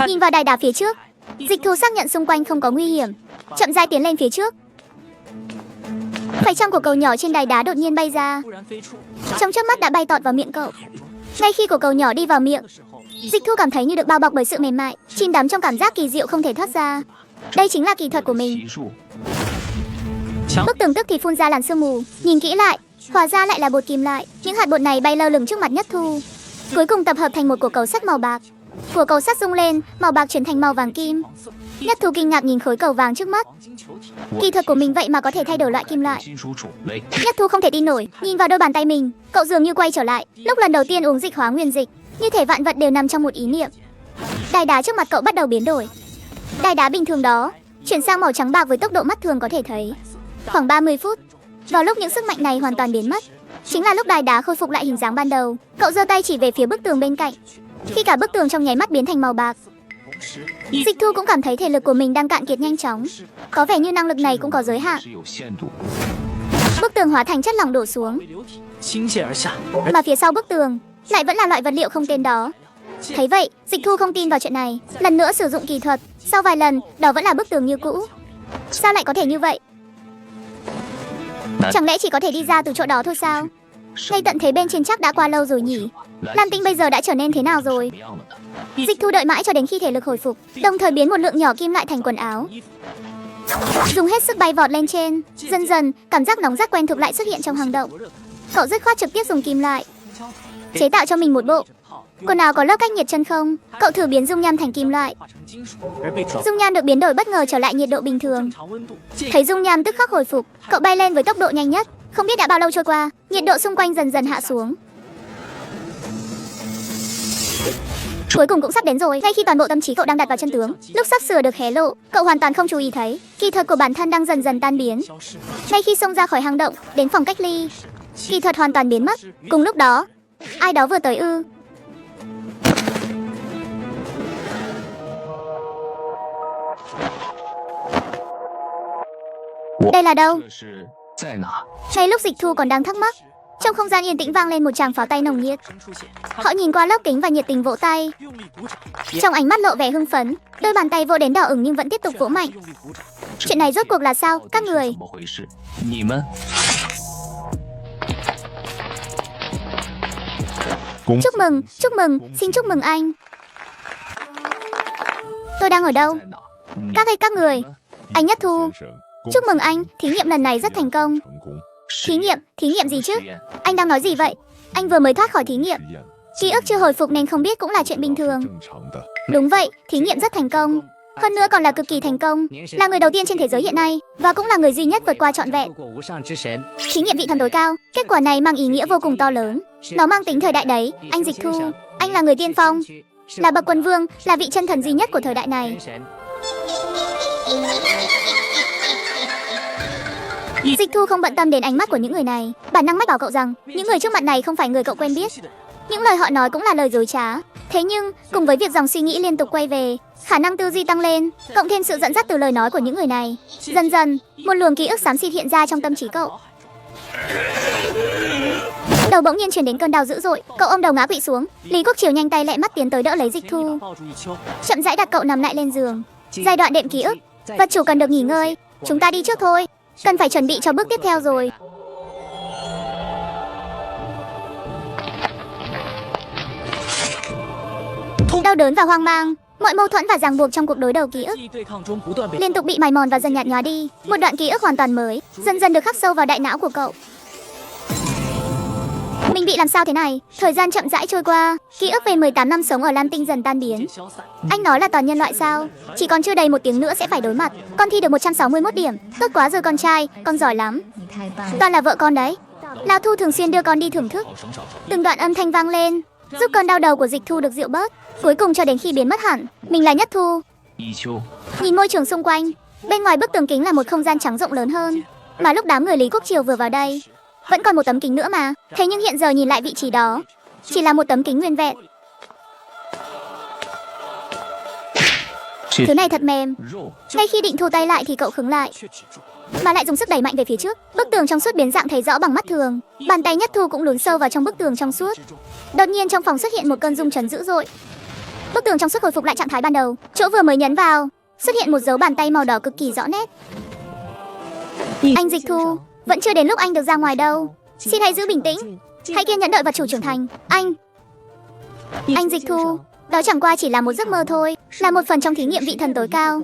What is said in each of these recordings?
Nhìn vào đài đá phía trước, Dịch Thu xác nhận xung quanh không có nguy hiểm, chậm rãi tiến lên phía trước. Phải chăng của cầu nhỏ trên đài đá đột nhiên bay ra, trong chớp mắt đã bay tọt vào miệng cậu. Ngay khi của cầu nhỏ đi vào miệng, Dịch Thu cảm thấy như được bao bọc bởi sự mềm mại, chìm đắm trong cảm giác kỳ diệu không thể thoát ra. Đây chính là kỳ thuật của mình. Bức tường tức thì phun ra làn sương mù, nhìn kỹ lại, hóa ra lại là bột kim loại. Những hạt bột này bay lơ lửng trước mặt Nhất Thu, cuối cùng tập hợp thành một của cầu sắt màu bạc. Của cầu sắt rung lên, màu bạc chuyển thành màu vàng kim. Nhất Thu kinh ngạc nhìn khối cầu vàng trước mắt. Kỳ thuật của mình vậy mà có thể thay đổi loại kim loại. Nhất Thu không thể tin nổi, nhìn vào đôi bàn tay mình, cậu dường như quay trở lại lúc lần đầu tiên uống dịch hóa nguyên dịch, như thể vạn vật đều nằm trong một ý niệm. Đài đá trước mặt cậu bắt đầu biến đổi. Đài đá bình thường đó chuyển sang màu trắng bạc với tốc độ mắt thường có thể thấy. Khoảng 30 phút, vào lúc những sức mạnh này hoàn toàn biến mất, chính là lúc đài đá khôi phục lại hình dáng ban đầu. Cậu giơ tay chỉ về phía bức tường bên cạnh, khi cả bức tường trong nháy mắt biến thành màu bạc. Dịch Thu cũng cảm thấy thể lực của mình đang cạn kiệt nhanh chóng, có vẻ như năng lực này cũng có giới hạn. Bức tường hóa thành chất lỏng đổ xuống, mà phía sau bức tường lại vẫn là loại vật liệu không tên đó. Thấy vậy, Dịch Thu không tin vào chuyện này, lần nữa sử dụng kỳ thuật. Sau vài lần, đó vẫn là bức tường như cũ. Sao lại có thể như vậy? Chẳng lẽ chỉ có thể đi ra từ chỗ đó thôi sao? Ngay tận thế bên trên chắc đã qua lâu rồi nhỉ? Lam Tinh bây giờ đã trở nên thế nào rồi? Dịch Thu đợi mãi cho đến khi thể lực hồi phục, đồng thời biến một lượng nhỏ kim lại thành quần áo, dùng hết sức bay vọt lên trên. Dần dần, cảm giác nóng rát quen thuộc lại xuất hiện trong hang động. Cậu dứt khoát trực tiếp dùng kim lại chế tạo cho mình một bộ quần áo có lớp cách nhiệt chân không. Cậu thử biến dung nham thành kim loại. Dung nham được biến đổi bất ngờ trở lại nhiệt độ bình thường. Thấy dung nham tức khắc hồi phục, cậu bay lên với tốc độ nhanh nhất. Không biết đã bao lâu trôi qua, nhiệt độ xung quanh dần dần hạ xuống. Cuối cùng cũng sắp đến rồi. Ngay khi toàn bộ tâm trí cậu đang đặt vào chân tướng, lúc sắp sửa được hé lộ, cậu hoàn toàn không chú ý thấy kỳ thuật của bản thân đang dần dần tan biến. Ngay khi xông ra khỏi hang động đến phòng cách ly, kỳ thuật hoàn toàn biến mất. Cùng lúc đó, ai đó vừa tới ư? Đây là đâu? Ngay lúc Dịch Thu còn đang thắc mắc, trong không gian yên tĩnh vang lên một tràng pháo tay nồng nhiệt. Họ nhìn qua lớp kính và nhiệt tình vỗ tay, trong ánh mắt lộ vẻ hưng phấn. Đôi bàn tay vỗ đến đỏ ửng nhưng vẫn tiếp tục vỗ mạnh. Chuyện này rốt cuộc là sao, các người? Chúc mừng, xin chúc mừng anh. Tôi đang ở đâu? Các người. Anh Nhất Thu, chúc mừng anh, thí nghiệm lần này rất thành công. Thí nghiệm gì chứ? Anh đang nói gì vậy? Anh vừa mới thoát khỏi thí nghiệm, ký ức chưa hồi phục nên không biết cũng là chuyện bình thường. Đúng vậy, thí nghiệm rất thành công. Hơn nữa còn là cực kỳ thành công, là người đầu tiên trên thế giới hiện nay, và cũng là người duy nhất vượt qua trọn vẹn thí nghiệm vị thần tối cao. Kết quả này mang ý nghĩa vô cùng to lớn. Nó mang tính thời đại đấy, anh Dịch Thu. Anh là người tiên phong, là bậc quân vương, là vị chân thần duy nhất của thời đại này. Dịch Thu không bận tâm đến ánh mắt của những người này, bản năng mách bảo cậu rằng những người trước mặt này không phải người cậu quen biết. Những lời họ nói cũng là lời dối trá. Thế nhưng, cùng với việc dòng suy nghĩ liên tục quay về, khả năng tư duy tăng lên, cộng thêm sự dẫn dắt từ lời nói của những người này, dần dần, một luồng ký ức xám xịt hiện ra trong tâm trí cậu. Đầu bỗng nhiên truyền đến cơn đau dữ dội, cậu ôm đầu ngã quỵ xuống. Lý Quốc Triều nhanh tay lẹ mắt tiến tới đỡ lấy Dịch Thu, chậm rãi đặt cậu nằm lại lên giường. Giai đoạn đệm ký ức, vật chủ cần được nghỉ ngơi. Chúng ta đi trước thôi, cần phải chuẩn bị cho bước tiếp theo rồi. Đau đớn và hoang mang, mọi mâu thuẫn và ràng buộc trong cuộc đối đầu ký ức liên tục bị mài mòn và dần nhạt nhòa đi. Một đoạn ký ức hoàn toàn mới dần dần được khắc sâu vào đại não của cậu. Mình bị làm sao thế này? Thời gian chậm rãi trôi qua, ký ức về 18 năm sống ở Lam Tinh dần tan biến. Anh nói là toàn nhân loại sao? Chỉ còn chưa đầy 1 tiếng nữa sẽ phải đối mặt. Con thi được 161 điểm, tốt quá rồi con trai, con giỏi lắm. Toàn là vợ con đấy. Lão Thu thường xuyên đưa con đi thưởng thức. Từng đoạn âm thanh vang lên, giúp cơn đau đầu của Dịch Thu được dịu bớt. Cuối cùng cho đến khi biến mất hẳn, mình là Nhất Thu. Nhìn môi trường xung quanh, bên ngoài bức tường kính là một không gian trắng rộng lớn hơn, mà lúc đám người Lý Quốc Triều vừa vào đây, vẫn còn một tấm kính nữa mà. Thế nhưng hiện giờ nhìn lại vị trí đó, chỉ là một tấm kính nguyên vẹn. Thứ này thật mềm. Ngay khi định thu tay lại thì cậu khựng lại, mà lại dùng sức đẩy mạnh về phía trước. Bức tường trong suốt biến dạng thấy rõ bằng mắt thường. Bàn tay Nhất Thu cũng lún sâu vào trong bức tường trong suốt. Đột nhiên trong phòng xuất hiện một cơn rung chấn dữ dội. Bức tường trong suốt hồi phục lại trạng thái ban đầu. Chỗ vừa mới nhấn vào, xuất hiện một dấu bàn tay màu đỏ cực kỳ rõ nét. Anh Dịch Thu, vẫn chưa đến lúc anh được ra ngoài đâu. Xin hãy giữ bình tĩnh. Hãy kiên nhẫn đợi vật chủ trưởng thành. Anh Dịch Thu, đó chẳng qua chỉ là một giấc mơ thôi, là một phần trong thí nghiệm vị thần tối cao.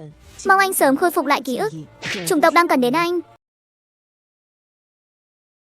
Mong anh sớm khôi phục lại ký ức. Chủng tộc đang cần đến anh.